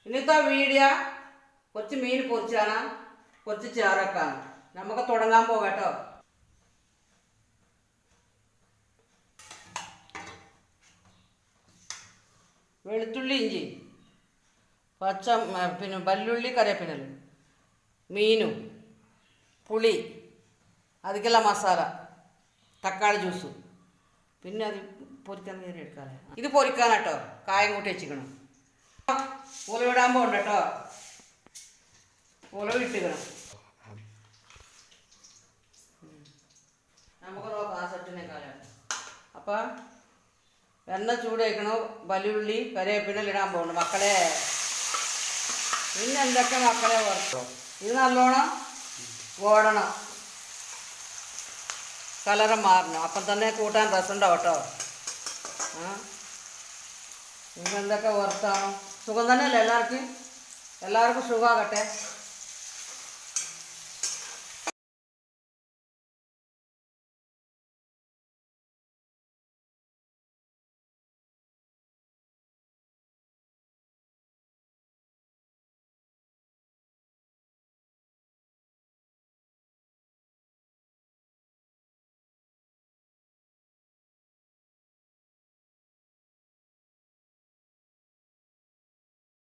ഇന്നത്തെ വീഡിയോ കുറച്ച് മീൻ പൊരിച്ചാണ്, കുറച്ച് ചേറക്കാണ്. നമുക്ക് തുടങ്ങാൻ പോകട്ടോ. വെളുത്തുള്ളി, ഇഞ്ചി, പിന്നെ വല്ലുള്ളി, കറിവേപ്പില, മീനും, പുളി, അതിക്കുള്ള മസാല, തക്കാളി ജ്യൂസും, പിന്നെ അത് പൊരിക്കാൻ കയറി എടുക്കാതെ. ഇത് പൊരിക്കാനാട്ടോ കായം കൂട്ടി വെച്ചിക്കണം. ഉലവിടാൻ പോകണ്ട കേട്ടോ. ഉലവിട്ടിക്കണം. നമുക്ക് നോക്കാം ആ സെറ്റിനേക്കാളും. അപ്പം എണ്ണ ചൂട് വയ്ക്കണം. വല്ലുള്ളി, കറിവേപ്പില ഇടാൻ പോകണം മക്കളെ. പിന്നെ എന്തൊക്കെ മക്കളെ വറുത്തോ. ഇത് നല്ലോണം ഓടണം, കളറ് മാറണം. അപ്പം തന്നെ കൂട്ടാൻ രസമുണ്ടാവും കേട്ടോ. നിങ്ങൾ എന്തൊക്കെ വറുത്താണോ? സുഖം തന്നെയല്ലേ എല്ലാവർക്കും? എല്ലാവർക്കും സുഖമാകട്ടെ.